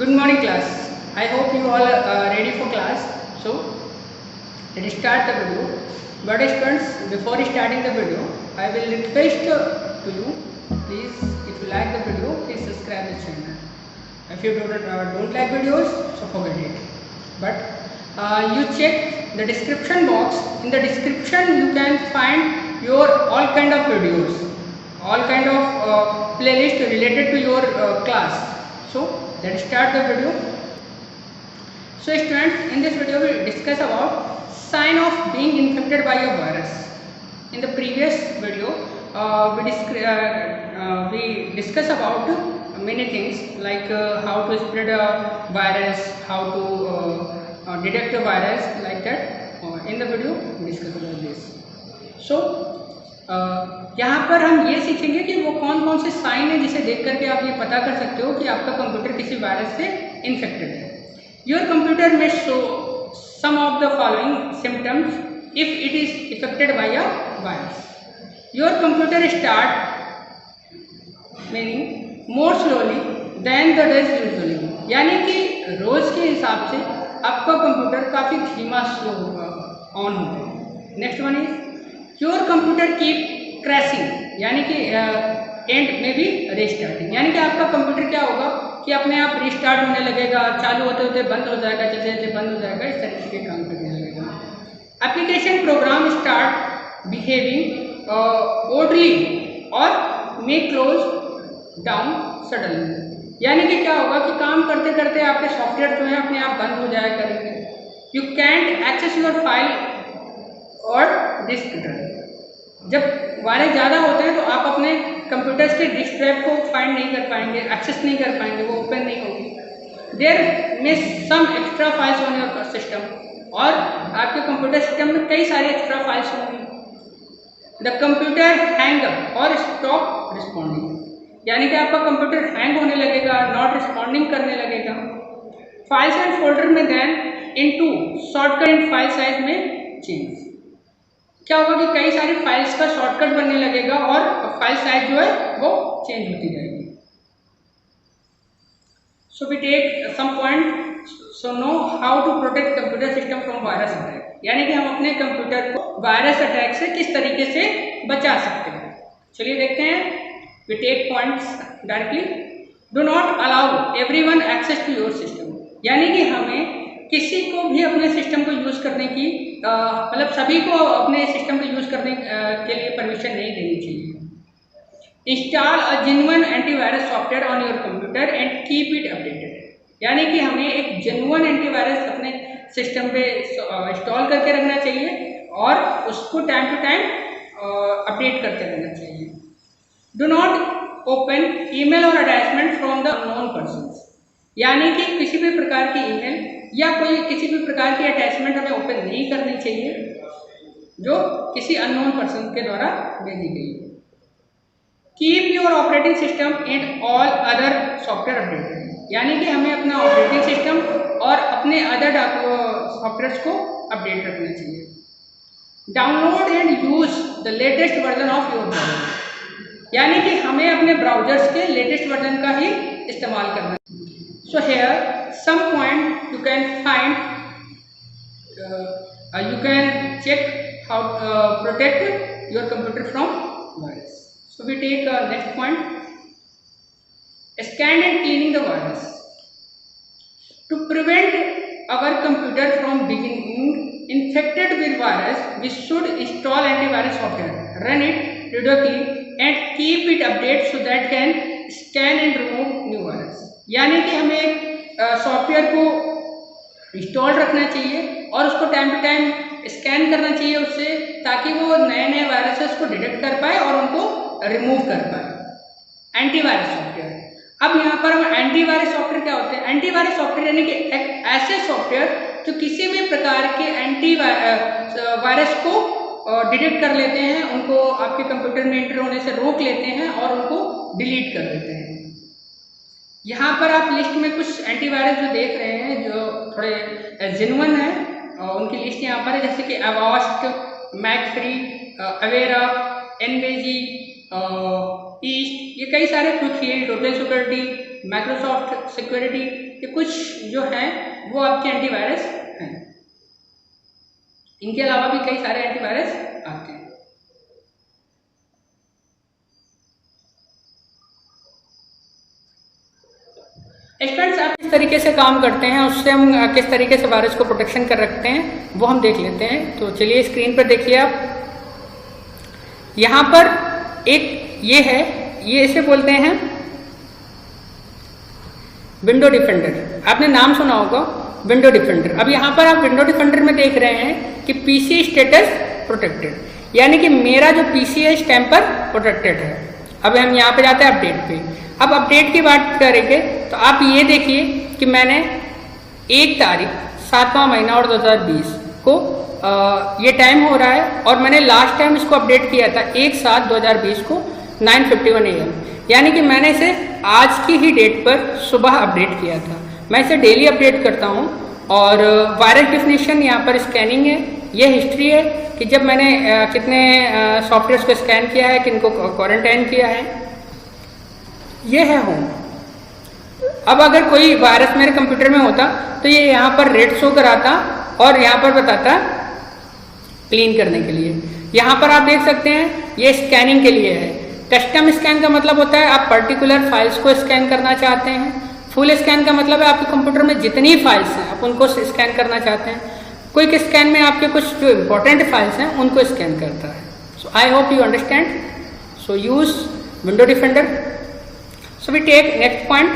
Good morning class. I hope you all are ready for class. So let's start the video. But students, before starting the video, I will request to you, please, if you like the video, please subscribe the channel. If you don't like videos, so forget it. But you check the description box. In the description, you can find your all kind of videos, all kind of playlist related to your class. So let's start the video. So students, in this video we will discuss about sign of being infected by a virus. In the previous video we discuss about many things like how to spread a virus, how to detect a virus, like that. In the video we discuss about this. So यहाँ पर हम ये सीखेंगे कि वो कौन कौन से साइन है जिसे देख करके आप ये पता कर सकते हो कि आपका कंप्यूटर किसी वायरस से इन्फेक्टेड है। योर कंप्यूटर में show some of the following symptoms if it is affected by a virus. Your computer start meaning more slowly than the does usually, यानी कि रोज के हिसाब से आपका कंप्यूटर काफ़ी धीमा स्लो ऑन होता है। Next one is your computer keep crashing, यानी कि एंड में भी रीस्टार्टिंग, यानी कि आपका कंप्यूटर क्या होगा कि अपने आप रीस्टार्ट होने लगेगा, चालू होते होते बंद हो जाएगा, चलते चलते बंद हो जाएगा, इस तरीके के काम करने लगेगा। एप्लीकेशन प्रोग्राम स्टार्ट बिहेविंग ओडली और मे क्लोज डाउन सडनली, यानी कि क्या होगा कि काम करते करते आपके सॉफ्टवेयर जो है अपने आप बंद हो जाया करेंगे। You can't access your file और डिस्क ड्राइव, जब वायरस ज़्यादा होते हैं तो आप अपने कंप्यूटर्स के डिस्क ड्राइव को फाइंड नहीं कर पाएंगे, एक्सेस नहीं कर पाएंगे, वो ओपन नहीं होगी। देयर में some extra files on your system, और आपके कंप्यूटर सिस्टम में कई सारे एक्स्ट्रा फाइल्स होंगी। द कंप्यूटर हैंग और स्टॉप रिस्पॉन्डिंग, यानी कि आपका कंप्यूटर हैंग होने लगेगा, नॉट रिस्पॉन्डिंग करने लगेगा। फाइल्स एंड फोल्डर में then into shortcut file size में चेंज, क्या होगा कि कई सारी फाइल्स का शॉर्टकट बनने लगेगा और फाइल साइज जो है वो चेंज होती जाएगी। So we take some point, so know how to protect computer system from virus attack, यानी कि हम अपने कंप्यूटर को वायरस अटैक से किस तरीके से बचा सकते हैं। चलिए देखते हैं। We take points directly. Do not allow everyone access to your system, यानी कि हमें किसी को भी अपने सिस्टम को यूज़ करने की मतलब सभी को अपने सिस्टम को यूज़ करने के लिए परमिशन नहीं देनी चाहिए। Install a genuine antivirus software on your computer and keep it updated, यानी कि हमें एक जेन्युइन एंटीवायरस अपने सिस्टम पे इंस्टॉल करके रखना चाहिए और उसको टाइम टू टाइम अपडेट करते रहना चाहिए। डू नॉट ओपन ईमेल और attachment from the unknown persons, यानी कि किसी भी प्रकार की ईमेल या कोई किसी भी प्रकार की अटैचमेंट हमें ओपन नहीं करनी चाहिए जो किसी अननोन पर्सन के द्वारा भेजी गई है। Keep your operating system and all other software updated, यानी कि हमें अपना ऑपरेटिंग सिस्टम और अपने अदर सॉफ्टवेयर को अपडेट रखना चाहिए। Download and use the latest version of your browser, यानी कि हमें अपने ब्राउजर्स के लेटेस्ट वर्जन का ही इस्तेमाल करना चाहिए। So here some point you can find, you can check how protect your computer from virus. So we take next point, scan and cleaning the virus. To prevent our computer from becoming infected with virus, we should install antivirus software, run it periodically and keep it updated so that can scan and remove new virus, यानी कि हमें एक software को install रखना चाहिए और उसको time to time scan करना चाहिए उससे, ताकि वो नए नए वायरसेस को डिटेक्ट कर पाए और उनको रिमूव कर पाए। Antivirus software. अब यहाँ पर हम एंटीवायरस सॉफ्टवेयर क्या होते हैं? एंटीवायरस सॉफ्टवेयर यानी कि एक ऐसे सॉफ्टवेयर जो किसी भी प्रकार के वायरस को डिटेक्ट कर लेते हैं, उनको आपके कंप्यूटर में एंटर होने से रोक लेते हैं और उनको डिलीट कर देते हैं। यहाँ पर आप लिस्ट में कुछ एंटीवायरस जो देख रहे हैं जो थोड़े जेन्युइन है, उनकी लिस्ट यहाँ पर है, जैसे कि अवास्ट, मैकफ्री, अवेरा, एनवेजी, ईस्ट, ये कई सारे, Quick Heal, total security, Microsoft security, ये कुछ जो है वो आपके एंटीवायरस हैं। इनके अलावा भी कई सारे एंटीवायरस आते हैं। स्टूडेंट्स, आप किस तरीके से काम करते हैं, उससे हम किस तरीके से वायरस को प्रोटेक्शन कर रखते हैं वो हम देख लेते हैं। तो चलिए स्क्रीन पर देखिए आप, यहाँ पर एक ये है, ये इसे बोलते हैं विंडो डिफेंडर। आपने नाम सुना होगा विंडो डिफेंडर। अब यहाँ पर आप विंडो डिफेंडर में देख रहे हैं कि पीसी स्टेटस प्रोटेक्टेड, यानी कि मेरा जो पीसी है इस टाइम पर प्रोटेक्टेड है। अब हम यहाँ पे जाते हैं अपडेट पे। अब अपडेट की बात करेंगे तो आप ये देखिए कि मैंने 1 तारीख 7वां महीना और 2020 को ये टाइम हो रहा है और मैंने लास्ट टाइम इसको अपडेट किया था 1/7/2020 को 9:51 AM, यानी कि मैंने इसे आज की ही डेट पर सुबह अपडेट किया था। मैं इसे डेली अपडेट करता हूँ। और वायरस डेफिनेशन यहाँ पर स्कैनिंग है, ये हिस्ट्री है कि जब मैंने कितने सॉफ्टवेयर को स्कैन किया है, किनको क्वारंटाइन किया है, ये है होम। अब अगर कोई वायरस मेरे कंप्यूटर में होता तो ये यहाँ पर रेड शो कराता और यहाँ पर बताता क्लीन करने के लिए। यहाँ पर आप देख सकते हैं ये स्कैनिंग के लिए है। कस्टम स्कैन का मतलब होता है आप पर्टिकुलर फाइल्स को स्कैन करना चाहते हैं। फुल स्कैन का मतलब है आपके कंप्यूटर में जितनी फाइल्स हैं आप उनको स्कैन करना चाहते हैं। क्विक स्कैन में आपके कुछ जो इंपॉर्टेंट फाइल्स हैं उनको स्कैन करता है। So I hope you understand. So use window defender. So we take next point.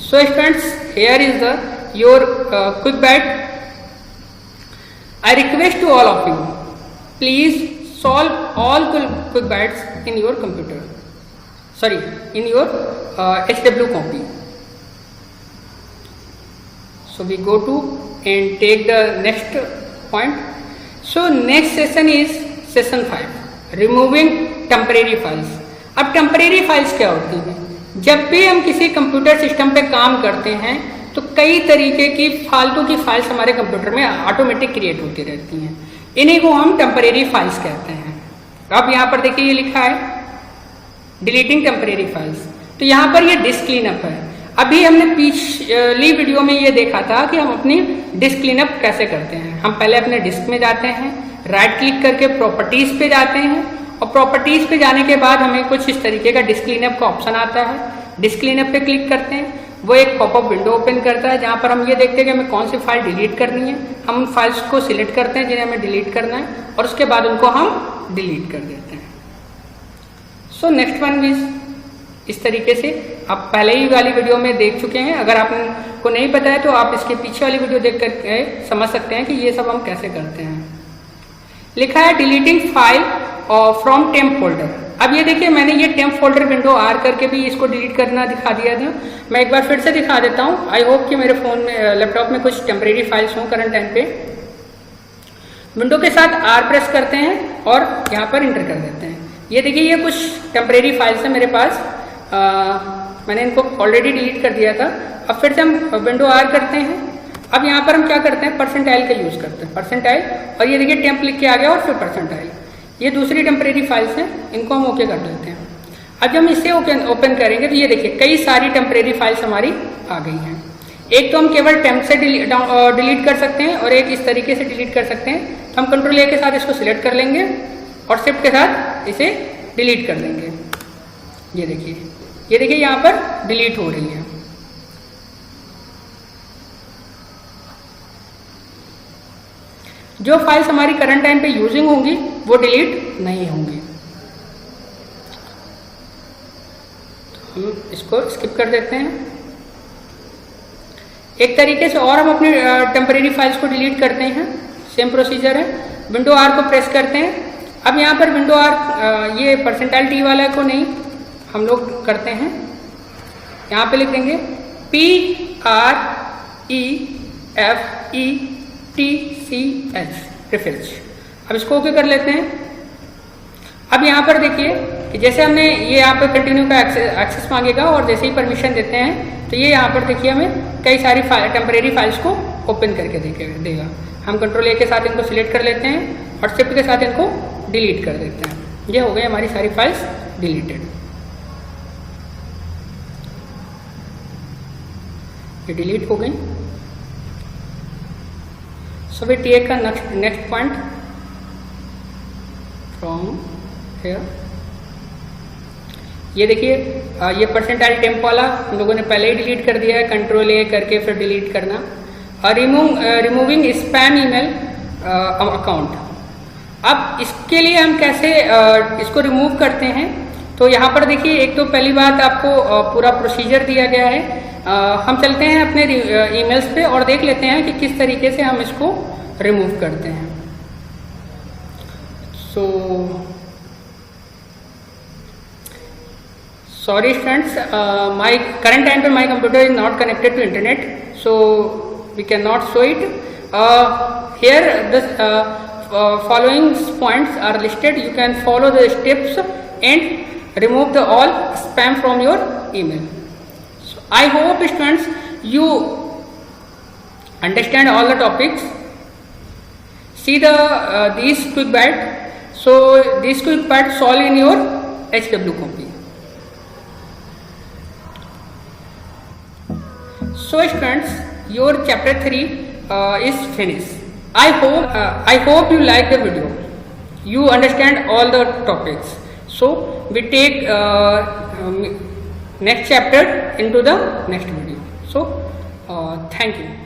So students, here is the your quick bite. I request to all of you, please solve all quick bites in your computer. Sorry, in your HW copy. So we go to and take the next point. So next session is session 5, removing temporary files. अब temporary files क्या होती हैं? जब भी हम किसी computer system पे काम करते हैं तो कई तरीके की फालतू की फाइल्स हमारे कंप्यूटर में ऑटोमेटिक क्रिएट होती रहती हैं। इन्हीं को हम टेम्परेरी फाइल्स कहते हैं। अब यहाँ पर देखिए ये लिखा है डिलीटिंग टेम्परेरी फाइल्स। तो यहाँ पर ये डिस्क क्लीनअप है। अभी हमने पिछली वीडियो में ये देखा था कि हम अपनी डिस्क क्लीनअप कैसे करते हैं। हम पहले अपने डिस्क में जाते हैं, राइट क्लिक करके प्रॉपर्टीज पे जाते हैं और प्रॉपर्टीज पे जाने के बाद हमें कुछ इस तरीके का डिस्क क्लीनअप का ऑप्शन आता है। डिस्क क्लीनअप पे क्लिक करते हैं, वो एक पॉपअप विंडो ओपन करता है जहां पर हम ये देखते हैं कि हमें कौन सी फाइल डिलीट करनी है। हम उन फाइल्स को सिलेक्ट करते हैं जिन्हें हमें डिलीट करना है और उसके बाद उनको हम डिलीट कर देते हैं। सो नेक्स्ट वन इज इस तरीके से आप पहले ही वाली वीडियो में देख चुके हैं। अगर आपको नहीं पता है तो आप इसके पीछे वाली वीडियो देख कर समझ सकते हैं कि ये सब हम कैसे करते हैं। लिखा है deleting file from temp folder. अब ये देखिए मैंने ये टेम्प फोल्डर विंडो आर करके भी इसको डिलीट करना दिखा दिया था। मैं एक बार फिर से दिखा देता हूँ। आई होप कि मेरे फोन में लैपटॉप में कुछ टेम्परेरी फाइल्स हों करंट टाइम पे। विंडो के साथ आर प्रेस करते हैं और यहाँ पर इंटर कर देते हैं। ये देखिए ये कुछ टेम्परेरी फाइल्स हैं मेरे पास। मैंने इनको ऑलरेडी डिलीट कर दिया था। अब फिर से हम विंडो आर करते हैं। अब यहाँ पर हम क्या करते हैं परसेंटाइल का यूज करते हैं, परसेंटाइल, और ये देखिए टेम्प लिख के आ गया और फिर परसेंटाइल। ये दूसरी टेम्परेरी फाइल्स हैं, इनको हम ओके कर देते हैं। अब जब हम इसे ओपन करेंगे तो ये देखिए कई सारी टेम्परेरी फाइल्स हमारी आ गई हैं। एक तो हम केवल टेम्प से डिलीट कर सकते हैं और एक इस तरीके से डिलीट कर सकते हैं। तो हम कंट्रोल ए के साथ इसको सिलेक्ट कर लेंगे और शिफ्ट के साथ इसे डिलीट कर देंगे। ये देखिए यहाँ पर डिलीट हो रही है। जो फाइल्स हमारी करंट टाइम पे यूजिंग होंगी वो डिलीट नहीं होंगी। हम इसको स्किप कर देते हैं। एक तरीके से और हम अपनी टेम्परेरी फाइल्स को डिलीट करते हैं। सेम प्रोसीजर है। विंडो आर को प्रेस करते हैं। अब यहाँ पर विंडो आर ये परसेंटाइल टी वाला को नहीं हम लोग करते हैं। यहाँ पे लिख देंगे PREFETCH प्रीफिक्स। अब इसको ओके कर लेते हैं। अब यहाँ पर देखिए कि जैसे हमने ये यहाँ पर कंटिन्यू का एक्सेस मांगेगा और जैसे ही परमिशन देते हैं तो ये यहाँ पर देखिए हमें कई सारी टेम्परेरी फाइल्स को ओपन करके देगा। हम कंट्रोल ए के साथ इनको सिलेक्ट कर लेते हैं और शिफ्ट के साथ इनको डिलीट कर देते हैं। ये हो गई हमारी सारी फाइल्स डिलीटेड। ये डिलीट हो गई। So we take a next point from here. ये देखिए ये परसेंटाइल टेम्प वाला हम लोगों ने पहले ही डिलीट कर दिया है, कंट्रोल ए करके फिर डिलीट करना। Removing spam email account. अब इसके लिए हम कैसे इसको रिमूव करते हैं, तो यहाँ पर देखिए एक तो पहली बात आपको पूरा प्रोसीजर दिया गया है। हम चलते हैं अपने ईमेल्स पे और देख लेते हैं कि किस तरीके से हम इसको रिमूव करते हैं। Sorry students, my current time my computer is not connected to internet, so we cannot show it. Here the following points are listed. You can follow the steps and remove the all spam from your email. So I hope students you understand all the topics. See the these quick bite. So these quick bite solve in your HW copy. So students, your chapter 3 is finished. I hope you like the video. You understand all the topics. So we take next chapter into the next video. So thank you.